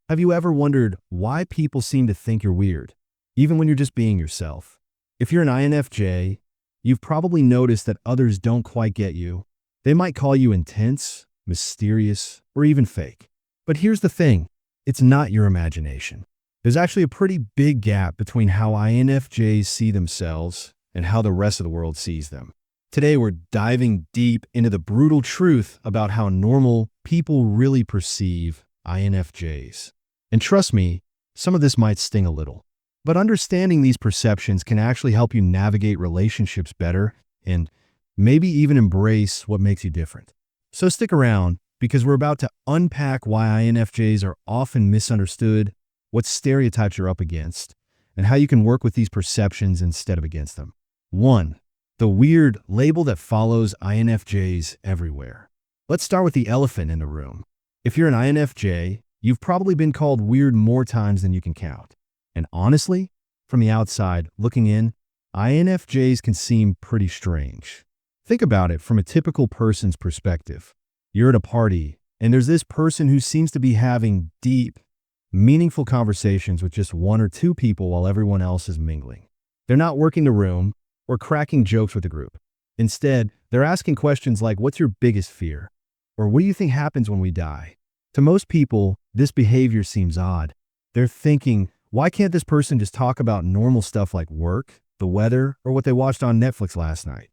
Have you ever wondered why people seem to think you're weird, even when you're just being yourself? If you're an INFJ, you've probably noticed that others don't quite get you. They might call you intense, mysterious, or even fake. But here's the thing, it's not your imagination. There's actually a pretty big gap between how INFJs see themselves and how the rest of the world sees them. Today, we're diving deep into the brutal truth about how normal people really perceive INFJs. And trust me, some of this might sting a little. But understanding these perceptions can actually help you navigate relationships better and maybe even embrace what makes you different. So stick around, because we're about to unpack why INFJs are often misunderstood, what stereotypes you're up against, and how you can work with these perceptions instead of against them. 1. The weird label that follows INFJs everywhere. Let's start with the elephant in the room. If you're an INFJ, you've probably been called weird more times than you can count. And honestly, from the outside, looking in, INFJs can seem pretty strange. Think about it from a typical person's perspective. You're at a party, and there's this person who seems to be having deep, meaningful conversations with just one or two people while everyone else is mingling. They're not working the room or cracking jokes with the group. Instead, they're asking questions like, "What's your biggest fear?" Or "What do you think happens when we die?" To most people, this behavior seems odd. They're thinking, why can't this person just talk about normal stuff like work, the weather, or what they watched on Netflix last night?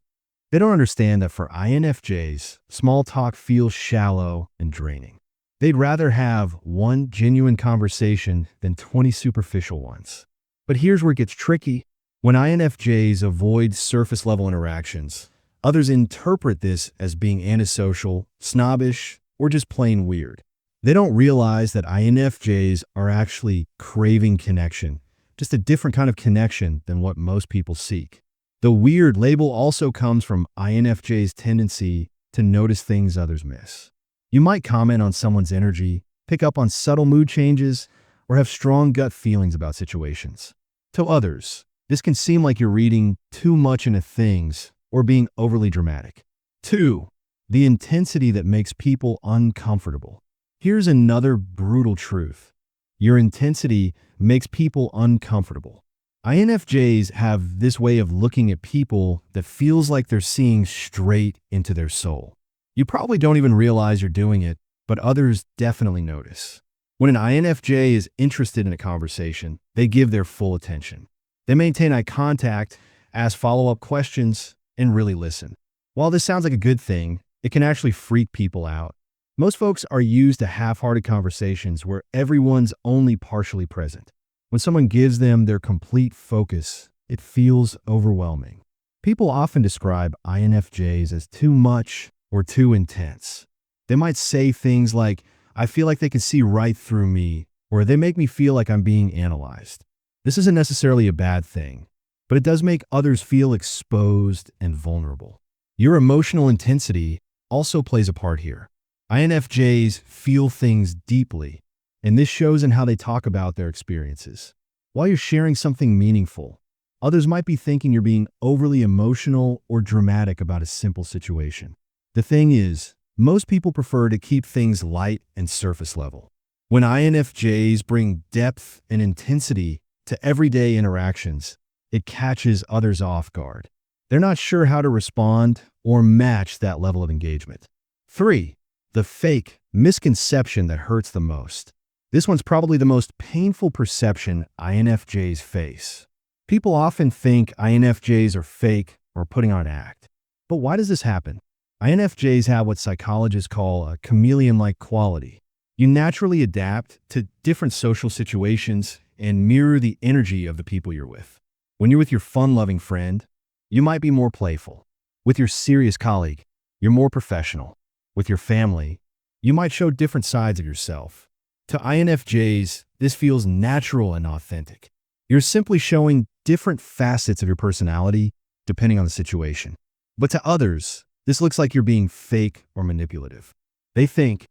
They don't understand that for INFJs, small talk feels shallow and draining. They'd rather have one genuine conversation than 20 superficial ones. But here's where it gets tricky. When INFJs avoid surface-level interactions, others interpret this as being antisocial, snobbish, or just plain weird. They don't realize that INFJs are actually craving connection, just a different kind of connection than what most people seek. The weird label also comes from INFJs' tendency to notice things others miss. You might comment on someone's energy, pick up on subtle mood changes, or have strong gut feelings about situations. To others, this can seem like you're reading too much into things or being overly dramatic. 2. The intensity that makes people uncomfortable. Here's another brutal truth. Your intensity makes people uncomfortable. INFJs have this way of looking at people that feels like they're seeing straight into their soul. You probably don't even realize you're doing it, but others definitely notice. When an INFJ is interested in a conversation, they give their full attention. They maintain eye contact, ask follow-up questions, and really listen. While this sounds like a good thing, it can actually freak people out. Most folks are used to half-hearted conversations where everyone's only partially present. When someone gives them their complete focus, it feels overwhelming. People often describe INFJs as too much or too intense. They might say things like, "I feel like they can see right through me," or "They make me feel like I'm being analyzed." This isn't necessarily a bad thing, but it does make others feel exposed and vulnerable. Your emotional intensity also plays a part here. INFJs feel things deeply, and this shows in how they talk about their experiences. While you're sharing something meaningful, others might be thinking you're being overly emotional or dramatic about a simple situation. The thing is, most people prefer to keep things light and surface level. When INFJs bring depth and intensity to everyday interactions, it catches others off guard. They're not sure how to respond or match that level of engagement. 3. The fake misconception that hurts the most. This one's probably the most painful perception INFJs face. People often think INFJs are fake or putting on an act. But why does this happen? INFJs have what psychologists call a chameleon-like quality. You naturally adapt to different social situations and mirror the energy of the people you're with. When you're with your fun-loving friend, you might be more playful. With your serious colleague, you're more professional. With your family, you might show different sides of yourself. To INFJs, this feels natural and authentic. You're simply showing different facets of your personality depending on the situation. But to others, this looks like you're being fake or manipulative. They think,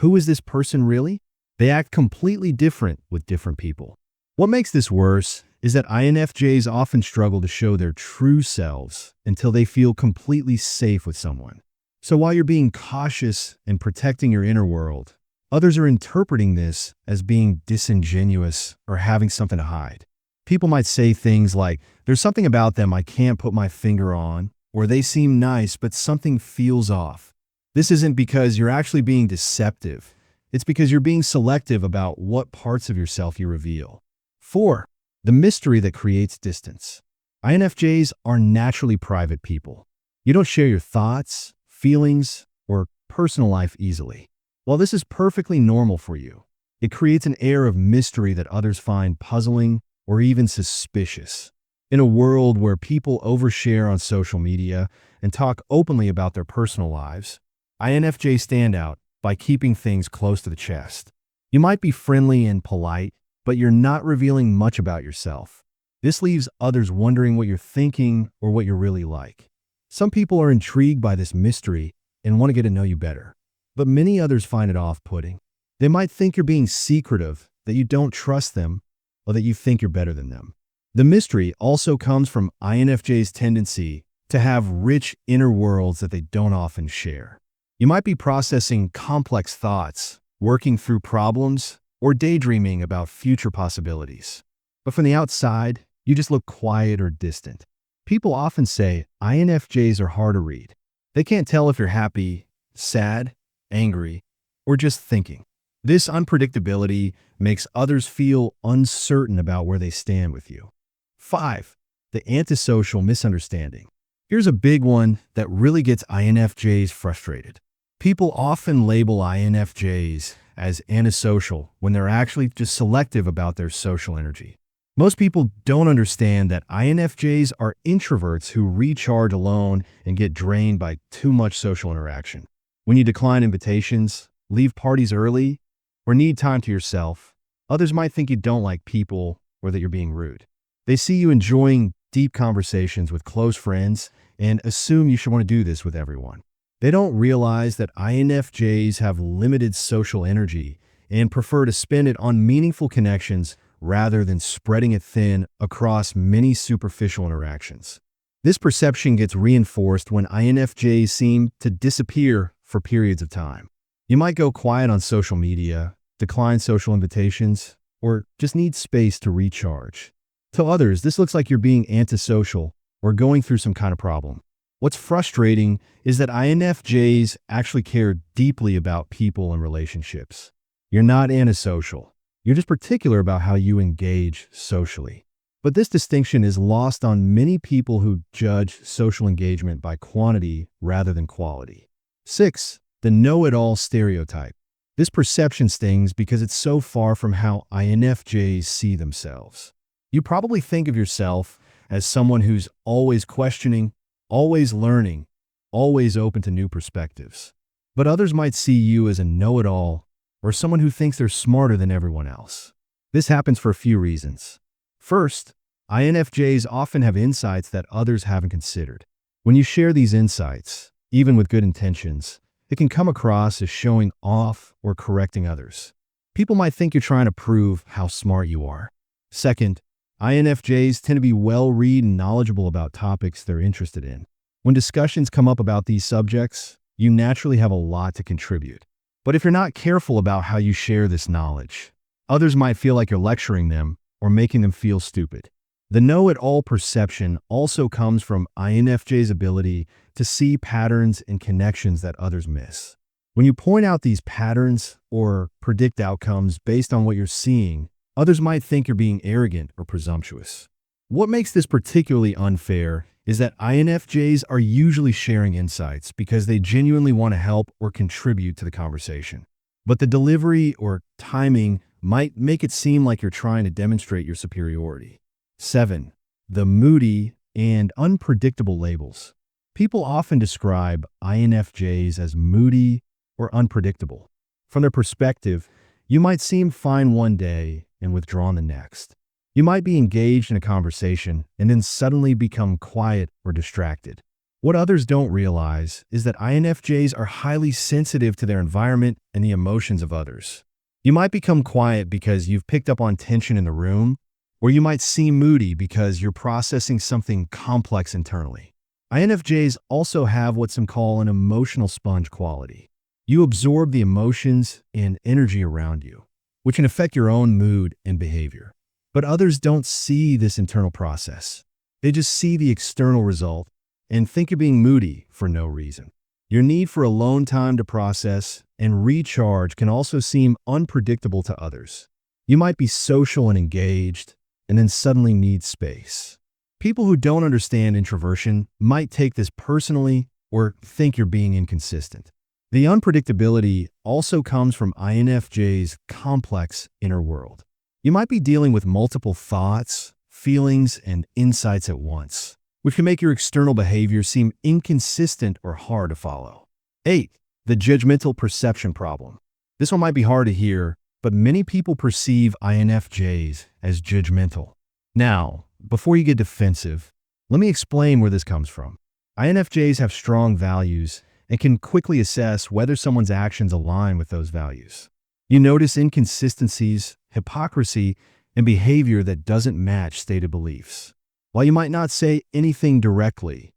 who is this person really? They act completely different with different people. What makes this worse is that INFJs often struggle to show their true selves until they feel completely safe with someone. So while you're being cautious and protecting your inner world, Others are interpreting this as being disingenuous or having something to hide. People might say things like, "There's something about them I can't put my finger on," or "They seem nice, but something feels off." This isn't because you're actually being deceptive. It's because you're being selective about what parts of yourself you reveal. 4. The mystery that creates distance. INFJs are naturally private people. You don't share your thoughts, feelings, or personal life easily. While this is perfectly normal for you, it creates an air of mystery that others find puzzling or even suspicious. In a world where people overshare on social media and talk openly about their personal lives, INFJs stand out by keeping things close to the chest. You might be friendly and polite, but you're not revealing much about yourself. This leaves others wondering what you're thinking or what you're really like. Some people are intrigued by this mystery and want to get to know you better, but many others find it off-putting. They might think you're being secretive, that you don't trust them, or that you think you're better than them. The mystery also comes from INFJ's tendency to have rich inner worlds that they don't often share. You might be processing complex thoughts, working through problems, or daydreaming about future possibilities. But from the outside, you just look quiet or distant. People often say INFJs are hard to read. They can't tell if you're happy, sad, angry, or just thinking. This unpredictability makes others feel uncertain about where they stand with you. 5. The antisocial misunderstanding. Here's a big one that really gets INFJs frustrated. People often label INFJs as antisocial when they're actually just selective about their social energy. Most people don't understand that INFJs are introverts who recharge alone and get drained by too much social interaction. When you decline invitations, leave parties early, or need time to yourself, others might think you don't like people or that you're being rude. They see you enjoying deep conversations with close friends and assume you should want to do this with everyone. They don't realize that INFJs have limited social energy and prefer to spend it on meaningful connections rather than spreading it thin across many superficial interactions. This perception gets reinforced when INFJs seem to disappear for periods of time. You might go quiet on social media, decline social invitations, or just need space to recharge. To others, this looks like you're being antisocial or going through some kind of problem. What's frustrating is that INFJs actually care deeply about people and relationships. You're not antisocial. You're just particular about how you engage socially. But this distinction is lost on many people who judge social engagement by quantity rather than quality. 6. The know-it-all stereotype. This perception stings because it's so far from how INFJs see themselves. You probably think of yourself as someone who's always questioning, always learning, always open to new perspectives. But others might see you as a know-it-all or someone who thinks they're smarter than everyone else. This happens for a few reasons. First, INFJs often have insights that others haven't considered. When you share these insights, even with good intentions, it can come across as showing off or correcting others. People might think you're trying to prove how smart you are. Second, INFJs tend to be well-read and knowledgeable about topics they're interested in. When discussions come up about these subjects, you naturally have a lot to contribute. But if you're not careful about how you share this knowledge, others might feel like you're lecturing them or making them feel stupid. The know-it-all perception also comes from INFJ's ability to see patterns and connections that others miss. When you point out these patterns or predict outcomes based on what you're seeing, others might think you're being arrogant or presumptuous. What makes this particularly unfair is that INFJs are usually sharing insights because they genuinely want to help or contribute to the conversation. But the delivery or timing might make it seem like you're trying to demonstrate your superiority. 7. The moody and unpredictable labels. People often describe INFJs as moody or unpredictable. From their perspective, you might seem fine one day and withdrawn the next. You might be engaged in a conversation and then suddenly become quiet or distracted. What others don't realize is that INFJs are highly sensitive to their environment and the emotions of others. You might become quiet because you've picked up on tension in the room, or you might seem moody because you're processing something complex internally. INFJs also have what some call an emotional sponge quality. You absorb the emotions and energy around you, which can affect your own mood and behavior. But others don't see this internal process. They just see the external result and think you're being moody for no reason. Your need for alone time to process and recharge can also seem unpredictable to others. You might be social and engaged, and then suddenly need space. People who don't understand introversion might take this personally or think you're being inconsistent. The unpredictability also comes from INFJ's complex inner world. You might be dealing with multiple thoughts, feelings, and insights at once, which can make your external behavior seem inconsistent or hard to follow. 8. The judgmental perception problem. This one might be hard to hear, but many people perceive INFJs as judgmental. Now, before you get defensive, let me explain where this comes from. INFJs have strong values and can quickly assess whether someone's actions align with those values. You notice inconsistencies, hypocrisy, and behavior that doesn't match stated beliefs. While you might not say anything directly,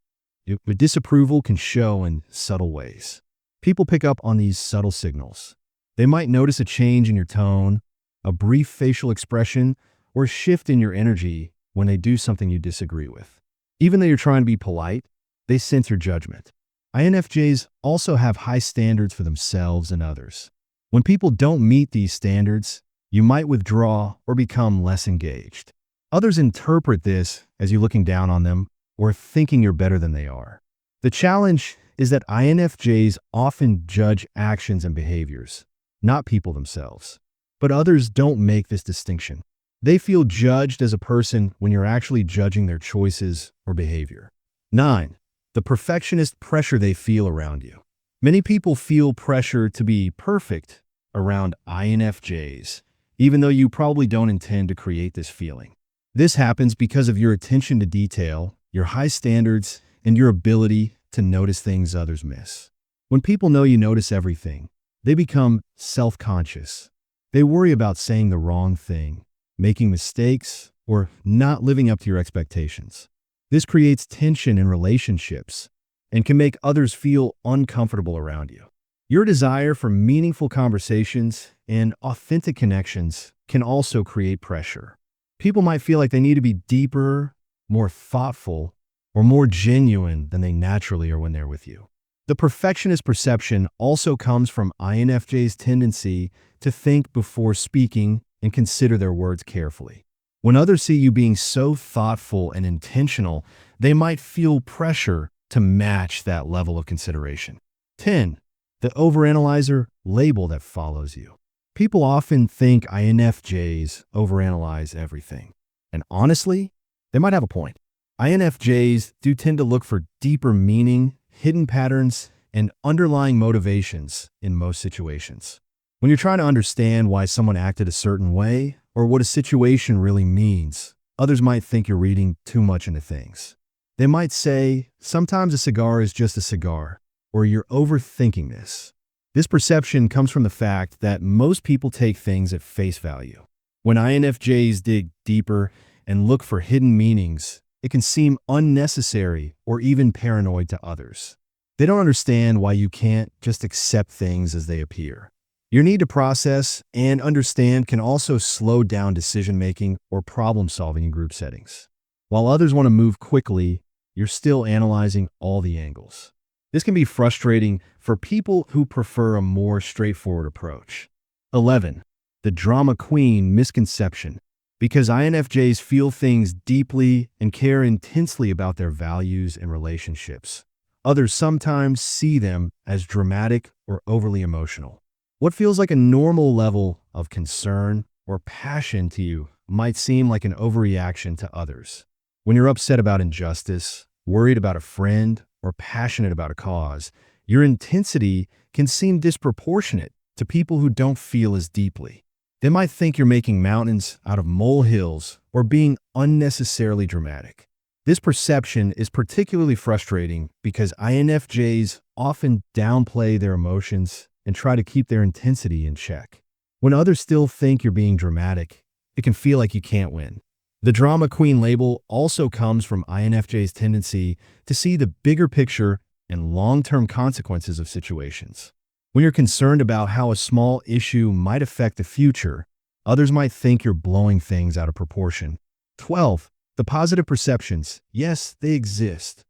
your disapproval can show in subtle ways. People pick up on these subtle signals. They might notice a change in your tone, a brief facial expression, or a shift in your energy when they do something you disagree with. Even though you're trying to be polite, they sense your judgment. INFJs also have high standards for themselves and others. When people don't meet these standards, you might withdraw or become less engaged. Others interpret this as you looking down on them or thinking you're better than they are. The challenge is that INFJs often judge actions and behaviors, not people themselves. But others don't make this distinction. They feel judged as a person when you're actually judging their choices or behavior. 9. The perfectionist pressure they feel around you. Many people feel pressure to be perfect around INFJs, even though you probably don't intend to create this feeling. This happens because of your attention to detail, your high standards, and your ability to notice things others miss. When people know you notice everything, they become self-conscious. They worry about saying the wrong thing, making mistakes, or not living up to your expectations. This creates tension in relationships and can make others feel uncomfortable around you. Your desire for meaningful conversations and authentic connections can also create pressure. People might feel like they need to be deeper, more thoughtful, or more genuine than they naturally are when they're with you. The perfectionist perception also comes from INFJ's tendency to think before speaking and consider their words carefully. When others see you being so thoughtful and intentional, they might feel pressure to match that level of consideration. 10. The overanalyzer label that follows you. People often think INFJs overanalyze everything. And honestly, they might have a point. INFJs do tend to look for deeper meaning, hidden patterns, and underlying motivations in most situations. When you're trying to understand why someone acted a certain way or what a situation really means, others might think you're reading too much into things. They might say, sometimes a cigar is just a cigar, or you're overthinking this. This perception comes from the fact that most people take things at face value. When INFJs dig deeper and look for hidden meanings, it can seem unnecessary or even paranoid to others. They don't understand why you can't just accept things as they appear. Your need to process and understand can also slow down decision-making or problem-solving in group settings. While others want to move quickly, you're still analyzing all the angles. This can be frustrating for people who prefer a more straightforward approach. 11. The drama queen misconception. Because INFJs feel things deeply and care intensely about their values and relationships, others sometimes see them as dramatic or overly emotional. What feels like a normal level of concern or passion to you might seem like an overreaction to others. When you're upset about injustice, worried about a friend, or passionate about a cause, your intensity can seem disproportionate to people who don't feel as deeply. They might think you're making mountains out of molehills or being unnecessarily dramatic. This perception is particularly frustrating because INFJs often downplay their emotions and try to keep their intensity in check. When others still think you're being dramatic, it can feel like you can't win. The drama queen label also comes from INFJ's tendency to see the bigger picture and long-term consequences of situations. When you're concerned about how a small issue might affect the future, others might think you're blowing things out of proportion. 12. The positive perceptions. Yes, they exist.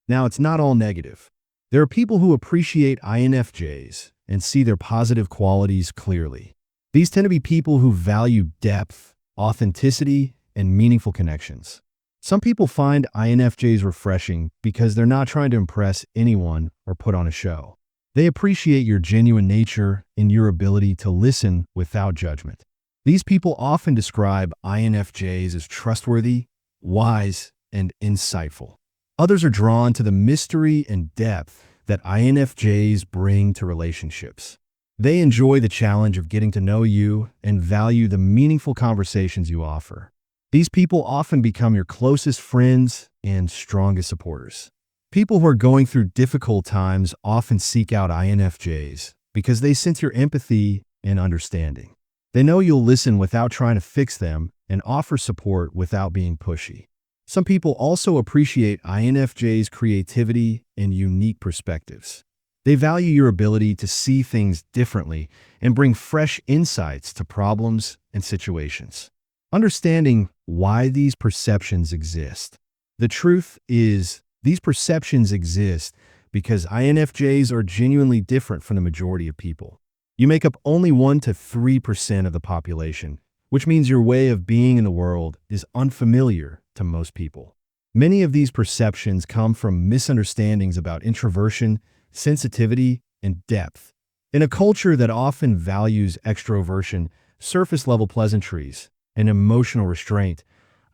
Now, it's not all negative. There are people who appreciate INFJs and see their positive qualities clearly. These tend to be people who value depth, authenticity, and meaningful connections. Some people find INFJs refreshing because they're not trying to impress anyone or put on a show. They appreciate your genuine nature and your ability to listen without judgment. These people often describe INFJs as trustworthy, wise, and insightful. Others are drawn to the mystery and depth that INFJs bring to relationships. They enjoy the challenge of getting to know you and value the meaningful conversations you offer. These people often become your closest friends and strongest supporters. People who are going through difficult times often seek out INFJs because they sense your empathy and understanding. They know you'll listen without trying to fix them and offer support without being pushy. Some people also appreciate INFJs' creativity and unique perspectives. They value your ability to see things differently and bring fresh insights to problems and situations. Understanding why these perceptions exist. The truth is, these perceptions exist because INFJs are genuinely different from the majority of people. You make up only 1 to 3% of the population, which means your way of being in the world is unfamiliar to most people. Many of these perceptions come from misunderstandings about introversion, sensitivity, and depth. In a culture that often values extroversion, surface-level pleasantries, and emotional restraint,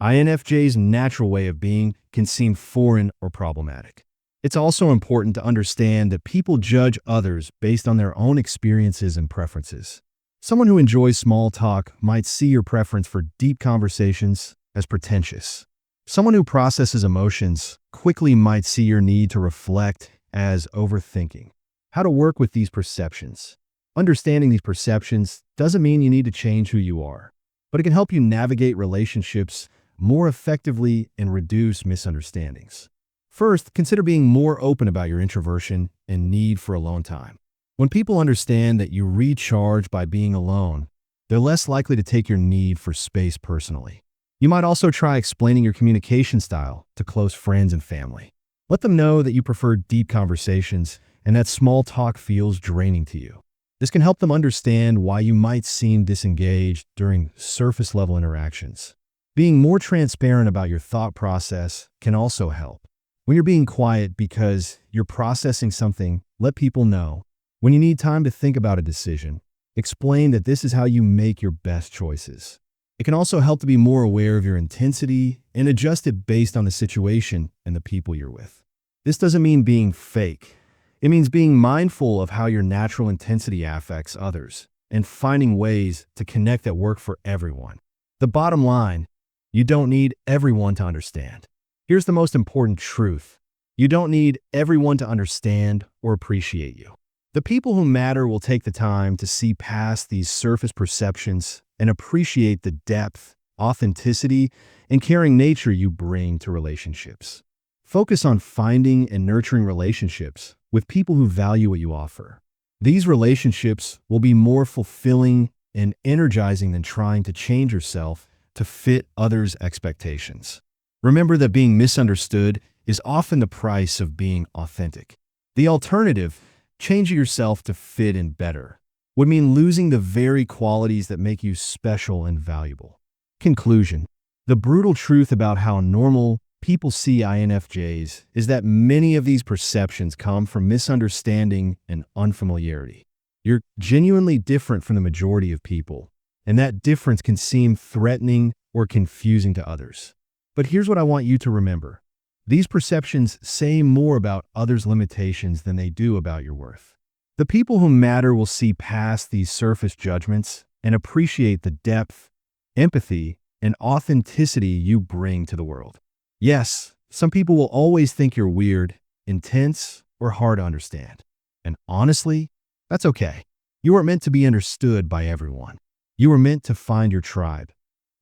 INFJ's natural way of being can seem foreign or problematic. It's also important to understand that people judge others based on their own experiences and preferences. Someone who enjoys small talk might see your preference for deep conversations as pretentious. Someone who processes emotions quickly might see your need to reflect as overthinking. How to work with these perceptions. Understanding these perceptions doesn't mean you need to change who you are, but it can help you navigate relationships more effectively and reduce misunderstandings. First, consider being more open about your introversion and need for alone time. When people understand that you recharge by being alone, they're less likely to take your need for space personally. You might also try explaining your communication style to close friends and family. Let them know that you prefer deep conversations and that small talk feels draining to you. This can help them understand why you might seem disengaged during surface-level interactions. Being more transparent about your thought process can also help. When you're being quiet because you're processing something, let people know. When you need time to think about a decision, explain that this is how you make your best choices. It can also help to be more aware of your intensity and adjust it based on the situation and the people you're with. This doesn't mean being fake. It means being mindful of how your natural intensity affects others and finding ways to connect that work for everyone. The bottom line, you don't need everyone to understand. Here's the most important truth. You don't need everyone to understand or appreciate you. The people who matter will take the time to see past these surface perceptions and appreciate the depth, authenticity, and caring nature you bring to relationships. Focus on finding and nurturing relationships with people who value what you offer. These relationships will be more fulfilling and energizing than trying to change yourself to fit others' expectations. Remember that being misunderstood is often the price of being authentic. The alternative, changing yourself to fit in better, would mean losing the very qualities that make you special and valuable. Conclusion. The brutal truth about how normal people see INFJs is that many of these perceptions come from misunderstanding and unfamiliarity. You're genuinely different from the majority of people, and that difference can seem threatening or confusing to others. But here's what I want you to remember. These perceptions say more about others' limitations than they do about your worth. The people who matter will see past these surface judgments and appreciate the depth, empathy, and authenticity you bring to the world. Yes, some people will always think you're weird, intense, or hard to understand. And honestly, that's okay. You weren't meant to be understood by everyone. You were meant to find your tribe.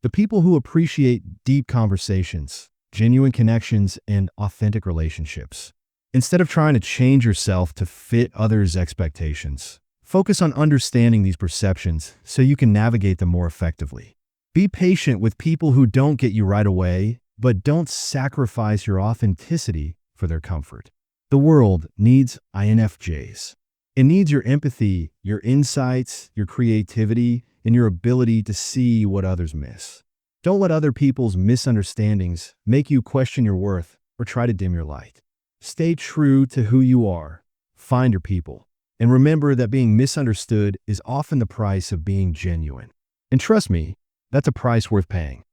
The people who appreciate deep conversations, genuine connections, and authentic relationships. Instead of trying to change yourself to fit others' expectations, Focus on understanding these perceptions so you can navigate them more effectively. Be patient with people who don't get you right away, but don't sacrifice your authenticity for their comfort. The world needs INFJs. It needs your empathy, your insights, your creativity, and your ability to see what others miss. Don't let other people's misunderstandings make you question your worth or try to dim your light. Stay true to who you are. Find your people. And remember that being misunderstood is often the price of being genuine. And trust me, that's a price worth paying.